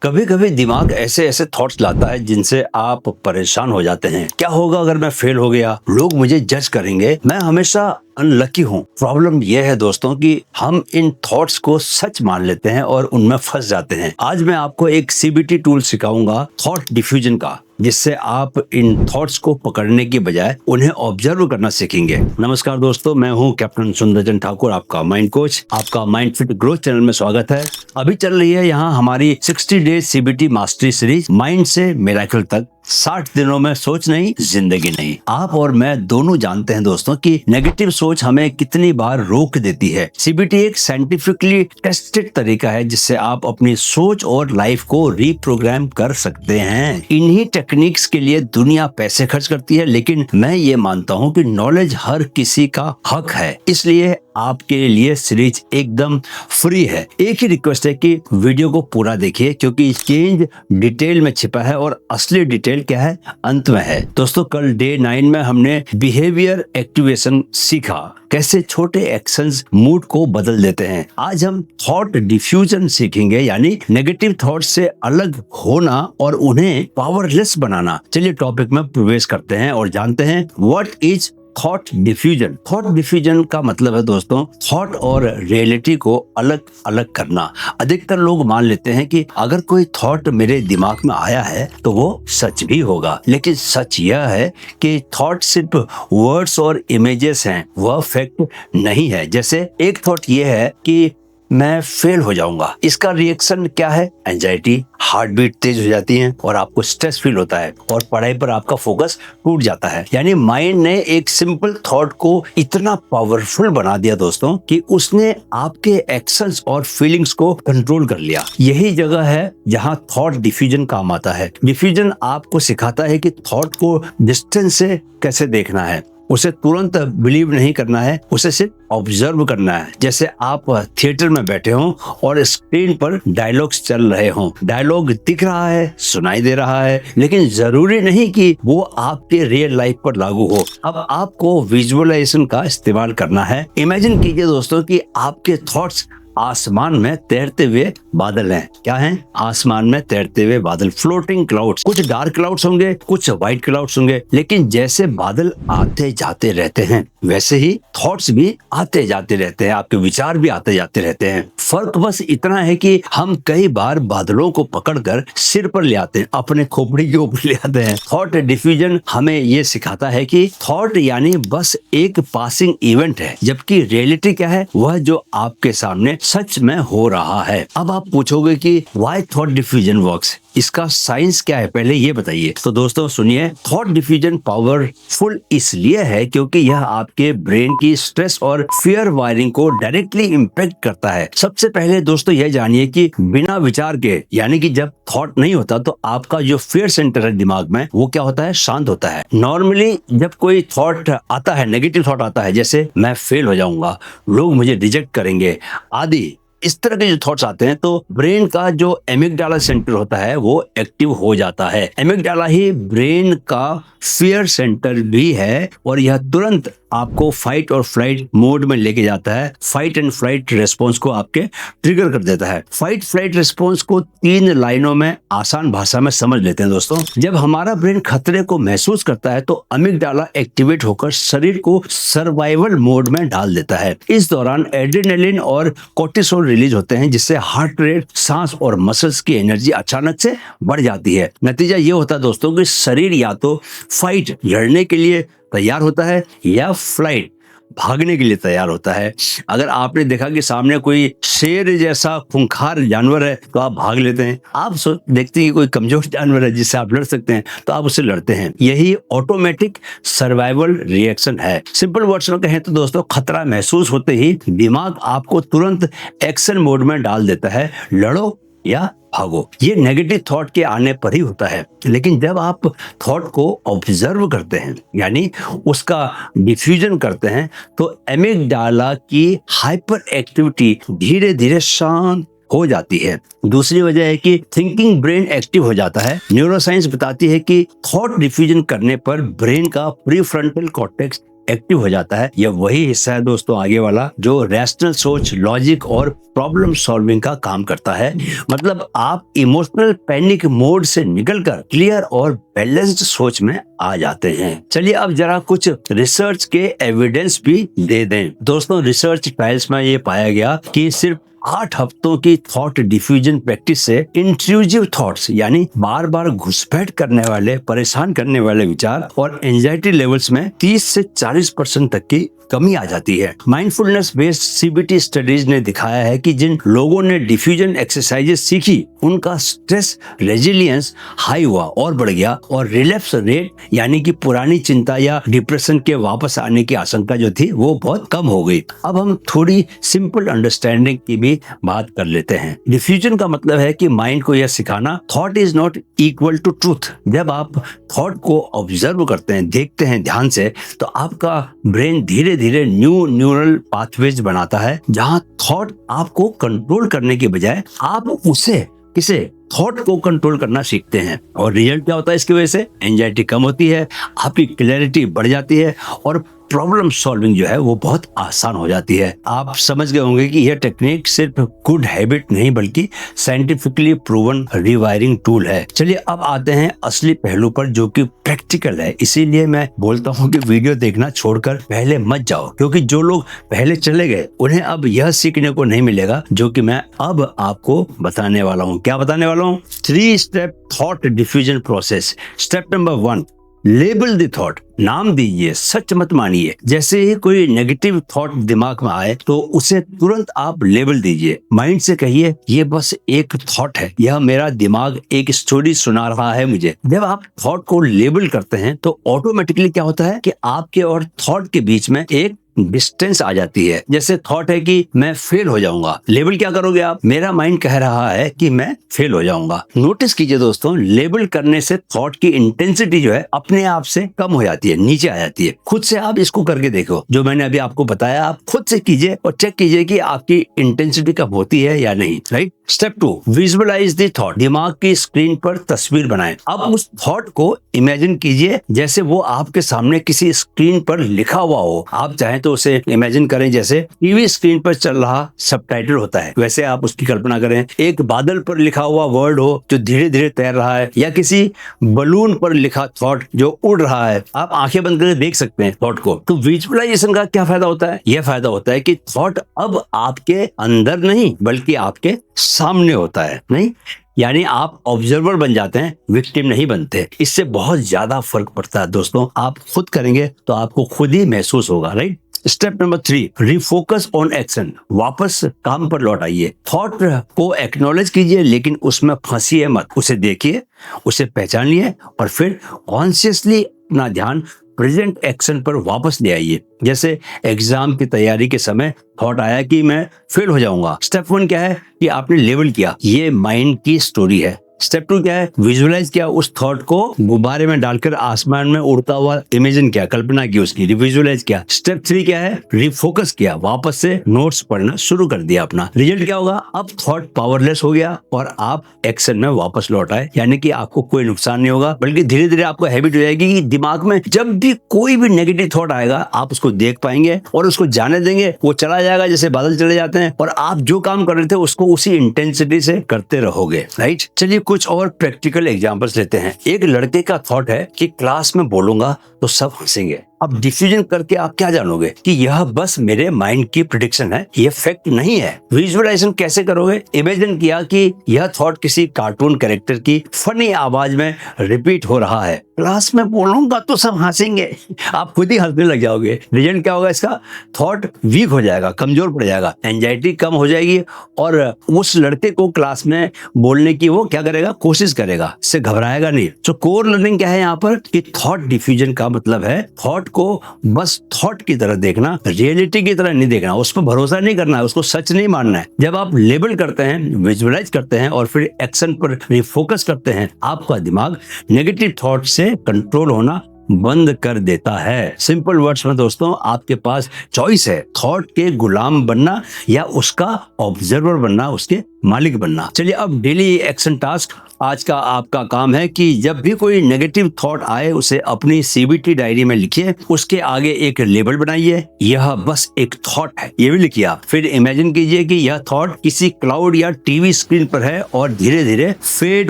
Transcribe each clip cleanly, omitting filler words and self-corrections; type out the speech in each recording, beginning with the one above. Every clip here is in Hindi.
कभी कभी दिमाग ऐसे ऐसे थॉट्स लाता है जिनसे आप परेशान हो जाते हैं। क्या होगा अगर मैं फेल हो गया? लोग मुझे जज करेंगे, मैं हमेशा अनलकी हूँ। प्रॉब्लम यह है दोस्तों कि हम इन थॉट्स को सच मान लेते हैं और उनमें फंस जाते हैं। आज मैं आपको एक सीबीटी टूल सिखाऊंगा थॉट डिफ्यूजन का, जिससे आप इन थॉट्स को पकड़ने की बजाय उन्हें ऑब्जर्व करना सीखेंगे। नमस्कार दोस्तों, मैं हूं कैप्टन सुंदरजन ठाकुर, आपका माइंड कोच। आपका माइंड फिट ग्रोथ चैनल में स्वागत है। अभी चल रही है यहाँ हमारी 60 days CBT mastery series, mind से मिरेकल तक। 60 दिनों में सोच नहीं, जिंदगी नहीं। आप और मैं दोनों जानते हैं दोस्तों कि नेगेटिव सोच हमें कितनी बार रोक देती है। सीबीटी एक साइंटिफिकली टेस्टेड तरीका है जिससे आप अपनी सोच और लाइफ को रीप्रोग्राम कर सकते हैं। इन्हीं टेक्निक्स के लिए दुनिया पैसे खर्च करती है, लेकिन मैं ये मानता हूँ कि नॉलेज हर किसी का हक है। इसलिए आपके लिए सीरीज एकदम फ्री है। एक ही रिक्वेस्ट है कि वीडियो को पूरा देखिए, क्योंकि चेंज डिटेल में छिपा है और असली डिटेल क्या है, अंत में है। दोस्तों, कल डे 9 में हमने बिहेवियर एक्टिवेशन सीखा, कैसे छोटे एक्शंस मूड को बदल देते हैं। आज हम थॉट डिफ्यूजन सीखेंगे, यानी नेगेटिव थॉट से अलग होना और उन्हें पावरलेस बनाना। चलिए टॉपिक में प्रवेश करते हैं और जानते हैं what is thought diffusion. Thought diffusion का मतलब है दोस्तों, थॉट और रियलिटी को अलग अलग करना। अधिकतर लोग मान लेते हैं कि अगर कोई थॉट मेरे दिमाग में आया है तो वो सच भी होगा, लेकिन सच यह है कि थॉट सिर्फ वर्ड्स और इमेजेस हैं, वह फैक्ट नहीं है। जैसे एक थॉट ये है कि मैं फेल हो जाऊंगा, इसका रिएक्शन क्या है? एंजाइटी, हार्ट बीट तेज हो जाती है और आपको स्ट्रेस फील होता है और पढ़ाई पर आपका फोकस टूट जाता है। यानी माइंड ने एक सिंपल थॉट को इतना पावरफुल बना दिया दोस्तों कि उसने आपके एक्शंस और फीलिंग्स को कंट्रोल कर लिया। यही जगह है जहां थॉट डिफ्यूजन काम आता है। डिफ्यूजन आपको सिखाता है कि थॉट को डिस्टेंस से कैसे देखना है, उसे तुरंत बिलीव नहीं करना है, उसे सिर्फ ऑब्जर्व करना है। जैसे आप थिएटर में बैठे हों और स्क्रीन पर डायलॉग्स चल रहे हों। डायलॉग दिख रहा है, सुनाई दे रहा है, लेकिन जरूरी नहीं कि वो आपके रियल लाइफ पर लागू हो। अब आपको विजुअलाइजेशन का इस्तेमाल करना है। इमेजिन कीजिए दोस्तों कि आपके थॉट्स आसमान में तैरते हुए बादल हैं। क्या हैं? आसमान में तैरते हुए बादल, फ्लोटिंग क्लाउड्स। कुछ डार्क क्लाउड्स होंगे, कुछ व्हाइट क्लाउड्स होंगे, लेकिन जैसे बादल आते जाते रहते हैं, वैसे ही थॉट्स भी आते जाते रहते हैं, आपके विचार भी आते जाते रहते हैं। फर्क बस इतना है कि हम कई बार बादलों को पकड़कर सिर पर ले आते हैं, अपने खोपड़ी के ऊपर ले आते हैं। थॉट डिफ्यूजन हमें ये सिखाता है कि थॉट यानी बस एक पासिंग इवेंट है, जबकि रियलिटी क्या है, वह जो आपके सामने सच में हो रहा है। अब आप पूछोगे कि व्हाई थॉट डिफ्यूजन वर्क्स, इसका साइंस क्या है, पहले ये बताइए। तो दोस्तों सुनिए, थॉट डिफ्यूजन पावरफुल इसलिए है क्योंकि यह आपके ब्रेन की स्ट्रेस और फियर वायरिंग को डायरेक्टली इम्पैक्ट करता है। सबसे पहले दोस्तों यह जानिए कि बिना विचार के, यानी कि जब थॉट नहीं होता तो आपका जो फियर सेंटर है दिमाग में, वो क्या होता है? शांत होता है। नॉर्मली जब कोई थॉट आता है, नेगेटिव थॉट आता है, जैसे मैं फेल हो जाऊंगा, लोग मुझे रिजेक्ट करेंगे आदि, इस तरह के जो थॉट्स आते हैं, तो ब्रेन का जो एमिगडाला सेंटर होता है वो एक्टिव हो जाता है। एमिगडाला ही ब्रेन का फियर सेंटर भी है और यह तुरंत आपको फाइट और फ्लाइट मोड में लेके जाता है। फाइट एंड फ्लाइट रिस्पॉन्स को आपके ट्रिगर कर देता है। फाइट फ्लाइट रिस्पॉन्स को 3 लाइनों में आसान भाषा में समझ लेते हैं दोस्तों। जब हमारा ब्रेन खतरे को महसूस करता है तो अमिगडाला एक्टिवेट होकर शरीर को सर्वाइवल मोड में डाल देता है। इस दौरान एड्रेनालिन और कोर्टिसोल रिलीज होते हैं, जिससे हार्ट रेट, सांस और मसल्स की एनर्जी अचानक से बढ़ जाती है। नतीजा ये होता है दोस्तों कि शरीर या तो फाइट, लड़ने के लिए तैयार होता है, या फ्लाइट, भागने के लिए तैयार होता है। अगर आपने देखा कि सामने कोई शेर जैसा खूंखार जानवर है तो आप भाग लेते हैं। आप देखते हैं कि कोई कमजोर जानवर है जिससे आप लड़ सकते हैं तो आप उससे लड़ते हैं। यही ऑटोमेटिक सर्वाइवल रिएक्शन है। सिंपल वर्ड्स में कहें तो दोस्तों, खतरा महसूस होते ही दिमाग आपको तुरंत एक्शन मोड में डाल देता है, लड़ो या भागो। ये नेगेटिव थॉट के आने पर ही होता है। लेकिन जब आप थॉट को ऑब्जर्व करते हैं, यानी उसका डिफ्यूजन करते हैं, तो एमिगडाला की हाइपर एक्टिविटी धीरे धीरे शांत हो जाती है। दूसरी वजह है कि थिंकिंग ब्रेन एक्टिव हो जाता है। न्यूरोसाइंस बताती है कि थॉट डिफ्यूजन करने पर ब्रेन का प्रीफ्रंटल कॉर्टेक्स एक्टिव हो जाता है, यह वही हिस्सा है दोस्तों आगे वाला जो रैशनल सोच, लॉजिक और प्रॉब्लम सॉल्विंग का काम करता है। मतलब आप इमोशनल पैनिक मोड से निकलकर क्लियर और बैलेंस्ड सोच में आ जाते हैं। चलिए अब जरा कुछ रिसर्च के एविडेंस भी दे दें। दोस्तों रिसर्च ट्रायल्स में ये पाया गया कि सिर्फ 8 हफ्तों की थॉट डिफ्यूजन प्रैक्टिस से इंट्रूसिव थॉट्स यानी बार बार घुसपैठ करने वाले, परेशान करने वाले विचार और एंजाइटी लेवल्स में 30 से 40% तक की कमी आ जाती है। माइंडफुलनेस बेस्ड सीबीटी स्टडीज ने दिखाया है कि जिन लोगों ने डिफ्यूजन एक्सरसाइजेस सीखी उनका स्ट्रेस रेजिलियंस हाई हुआ और बढ़ गया और रिलैप्स रेट यानी कि पुरानी चिंता या डिप्रेशन के वापस आने की आशंका जो थी वो बहुत कम हो गई। अब हम थोड़ी सिंपल अंडरस्टैंडिंग की भी बात कर लेते हैं। डिफ्यूजन का मतलब है कि माइंड को यह सिखाना thought is not equal to truth. जब आप थॉट को ऑब्जर्व करते हैं, देखते हैं ध्यान से, तो आपका ब्रेन धीरे धीरे न्यू न्यूरल पाथवेज बनाता है जहां थॉट आपको कंट्रोल करने के बजाय आप उसे किसे थॉट को कंट्रोल करना सीखते हैं। और रिजल्ट क्या होता है इसकी वजह से? एंजाइटी कम होती है, आपकी क्लैरिटी बढ़ जाती है और प्रॉब्लम सॉल्विंग जो है वो बहुत आसान हो जाती है। आप समझ गए होंगे कि यह टेक्निक सिर्फ गुड हैबिट नहीं बल्कि साइंटिफिकली प्रूवन रिवायरिंग टूल है। चलिए अब आते हैं असली पहलू पर जो कि प्रैक्टिकल है। इसीलिए मैं बोलता हूँ कि वीडियो देखना छोड़कर पहले मत जाओ, क्योंकि जो लोग पहले चले गए उन्हें अब यह सीखने को नहीं मिलेगा जो कि मैं अब आपको बताने वाला हूँ। क्या बताने वाला हूँ? 3 step thought diffusion process. Step number 1, label the thought. नाम दीजिए, सच मत मानिए। जैसे ही कोई नेगेटिव थॉट दिमाग में आए तो उसे तुरंत आप लेबल दीजिए। माइंड से कहिए ये बस एक थॉट है, यह मेरा दिमाग एक स्टोरी सुना रहा है मुझे। जब आप थॉट को लेबल करते हैं तो ऑटोमेटिकली क्या होता है कि आपके और थॉट के बीच में एक डिस्टेंस आ जाती है। जैसे थॉट है कि मैं फेल हो जाऊंगा, लेबल क्या करोगे आप? मेरा माइंड कह रहा है कि मैं फेल हो जाऊंगा। नोटिस कीजिए दोस्तों, लेबल करने से थॉट की इंटेंसिटी जो है अपने आप से कम हो जाती है, नीचे आ जाती है। खुद से आप इसको करके देखो, जो मैंने अभी आपको बताया आप खुद से कीजिए और चेक कीजिए कि आपकी इंटेंसिटी कम होती है या नहीं। Right. Step 2, visualise the thought. दिमाग की स्क्रीन पर तस्वीर बनाएं। अब उस थॉट को इमेजिन कीजिए जैसे वो आपके सामने किसी स्क्रीन पर लिखा हुआ हो। आप चाहें तो उसे इमेजिन करें जैसे टीवी स्क्रीन पर चल रहा सबटाइटल होता है, वैसे आप उसकी कल्पना करें। एक बादल पर लिखा हुआ वर्ड हो जो धीरे धीरे तैर रहा है, या किसी बलून पर लिखा थॉट जो उड़ रहा है। आप आंखें बंद करके देख सकते हैं थॉट को। तो विजुअलाइजेशन का क्या फायदा होता है? यह फायदा होता है कि थॉट अब आपके अंदर नहीं बल्कि आपके सामने होता है। नहीं, यानी आप ऑब्जर्वर बन जाते हैं, विक्टिम नहीं बनते। इससे बहुत ज्यादा फर्क पड़ता है दोस्तों। आप खुद करेंगे तो आपको खुद ही महसूस होगा। Right. Step number 3, refocus on action. वापस काम पर लौट आइए। थॉट को एक्नॉलेज कीजिए लेकिन उसमें फंसिए मत। उसे देखिए, उसे पहचानिए और फिर कॉन्शियसली अपना ध्यान प्रेजेंट एक्शन पर वापस ले आइए। जैसे एग्जाम की तैयारी के समय थॉट आया कि मैं फेल हो जाऊंगा। स्टेप 1 क्या है कि आपने लेबल किया, ये माइंड की स्टोरी है। स्टेप 2 क्या है? विजुअलाइज किया, उस थॉट को गुब्बारे में डालकर आसमान में उड़ता हुआ इमेजिन किया, कल्पना की उसकी, विजुअलाइज किया। स्टेप 3 क्या है? रिफोकस किया, वापस से नोट्स पढ़ना शुरू कर दिया अपना। रिजल्ट क्या होगा? अब थॉट पावरलेस हो गया और आप एक्शन में वापस लौट आए। यानी कि आपको कोई नुकसान नहीं होगा, बल्कि धीरे धीरे आपको हैबिट हो जाएगी कि दिमाग में जब भी कोई भी नेगेटिव थॉट आएगा आप उसको देख पाएंगे और उसको जाने देंगे। वो चला जाएगा जैसे बादल चले जाते हैं, और आप जो काम कर रहे थे उसको उसी इंटेंसिटी से करते रहोगे। राइट। चलिए कुछ और प्रैक्टिकल एग्जांपल्स लेते हैं। एक लड़के का थॉट है कि क्लास में बोलूंगा तो सब हंसेंगे। अब डिसीजन करके आप क्या जानोगे कि यह बस मेरे माइंड की प्रेडिक्शन है, यह फैक्ट नहीं है। विजुअलाइजेशन कैसे करोगे? इमेजिन किया कि यह थॉट किसी कार्टून कैरेक्टर की फनी आवाज में रिपीट हो रहा है। क्लास में बोलूंगा तो सब हंसेंगे। आप खुद ही हंसने लग जाओगे। रिजल्ट क्या होगा इसका? थॉट वीक हो जाएगा, कमजोर पड़ जाएगा, एंजाइटी कम हो जाएगी और उस लड़के को क्लास में बोलने की वो क्या करेगा? कोशिश करेगा, इससे घबराएगा नहीं। तो कोर लर्निंग क्या है यहाँ पर कि थॉट डिफ्यूजन का मतलब है थॉट को बस थॉट की तरह देखना, रियलिटी की तरह नहीं देखना, उस पर भरोसा नहीं करना है, उसको सच नहीं मानना है। जब आप लेबल करते हैं, विजुअलाइज करते हैं और फिर एक्शन पर रिफोकस करते हैं, आपका दिमाग नेगेटिव थॉट से कंट्रोल होना बंद कर देता है। सिंपल वर्ड्स में दोस्तों, आपके पास चॉइस है, थॉट के गुलाम बनना या उसका ऑब्जर्वर बनना, उसके मालिक बनना। चलिए अब डेली एक्शन टास्क। आज का आपका काम है कि जब भी कोई नेगेटिव थॉट आए उसे अपनी सीबीटी डायरी में लिखिए, उसके आगे एक लेबल बनाइए, यह बस एक थॉट है, ये भी लिखिए आप। फिर इमेजिन कीजिए कि यह थॉट किसी क्लाउड या टीवी स्क्रीन पर है और धीरे धीरे फेड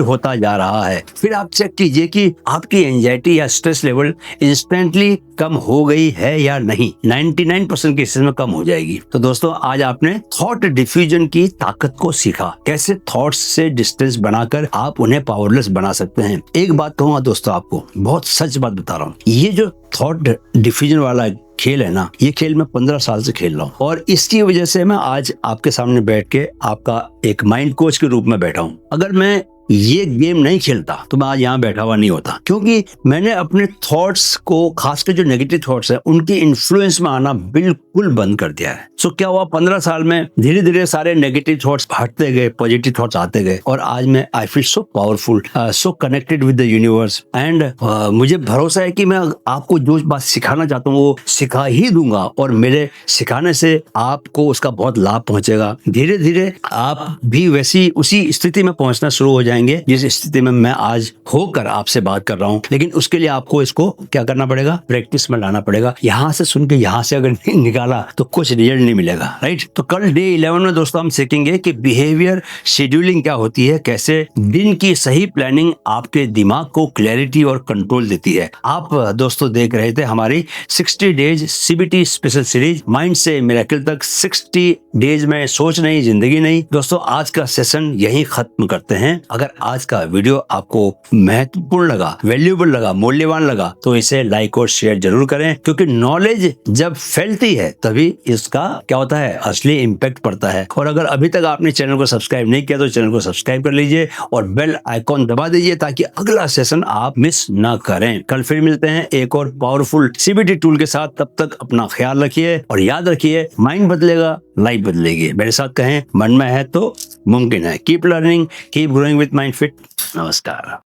होता जा रहा है। फिर आप चेक कीजिए कि आपकी एंजाइटी या स्ट्रेस लेवल इंस्टेंटली कम हो गई है या नहीं। 99% केसेस में कम हो जाएगी। तो दोस्तों आज आपने थॉट डिफ्यूजन की ताकत को सीखा, कैसे थॉट्स से डिस्टेंस बनाकर आप उन्हें पावरलेस बना सकते हैं। एक बात कहूंगा दोस्तों, आपको बहुत सच बात बता रहा हूँ, ये जो थॉट डिफ्यूजन वाला खेल है ना, ये खेल मैं 15 साल से खेल रहा हूँ और इसकी वजह से मैं आज आपके सामने बैठ के आपका एक माइंड कोच के रूप में बैठा हूँ। अगर मैं ये गेम नहीं खेलता तो मैं आज यहाँ बैठा हुआ नहीं होता, क्योंकि मैंने अपने थॉट्स को, खासकर जो नेगेटिव थॉट्स है, उनके इन्फ्लुएंस में आना बिल्कुल बंद कर दिया है। सो क्या हुआ, 15 साल में धीरे धीरे सारे नेगेटिव थॉट्स हटते गए, पॉजिटिव थॉट्स आते गए और आज मैं I feel so powerful, so connected with the universe and मुझे भरोसा है कि मैं आपको जो बात सिखाना चाहता हूँ वो सिखा ही दूंगा और मेरे सिखाने से आपको उसका बहुत लाभ पहुंचेगा। धीरे धीरे आप भी वैसी उसी स्थिति में पहुंचना शुरू हो जाएंगे जिस स्थिति में मैं आज होकर आपसे बात कर रहा हूं। लेकिन उसके लिए आपको इसको क्या करना पड़ेगा, प्रैक्टिस में लाना पड़ेगा। यहां से सुन के यहां से अगर नहीं निकाला तो कुछ रिजल्ट नहीं मिलेगा, राइट। तो कल डे 11 में दोस्तों हम सीखेंगे कि बिहेवियर शेड्यूलिंग क्या होती है, कैसे दिन की सही प्लानिंग आपके दिमाग को क्लैरिटी और कंट्रोल देती है। आप दोस्तों देख रहे थे हमारी 60 days CBT special series, mind से मिरेकल तक 60 डेज में सोच नहीं जिंदगी नहीं। दोस्तों आज का सेशन यहीं खत्म करते हैं। अगर आज का वीडियो आपको महत्वपूर्ण लगा, वैल्यूएबल लगा, मूल्यवान लगा तो इसे लाइक और शेयर जरूर करें, क्योंकि नॉलेज जब फैलती है तभी इसका क्या होता है, असली इम्पैक्ट पड़ता है। और अगर अभी तक आपने चैनल को सब्सक्राइब नहीं किया तो चैनल को सब्सक्राइब कर लीजिए और बेल आइकॉन दबा दीजिए ताकि अगला सेशन आप मिस ना करें। कल फिर मिलते हैं एक और पावरफुल सीबीटी टूल के साथ। तब तक अपना ख्याल रखिए और याद रखिए, माइंड बदलेगा लाइफ बदलेगी। मेरे साथ कहें, मन में है तो मुमकिन है। Keep learning, keep growing with mind fit. नमस्कार।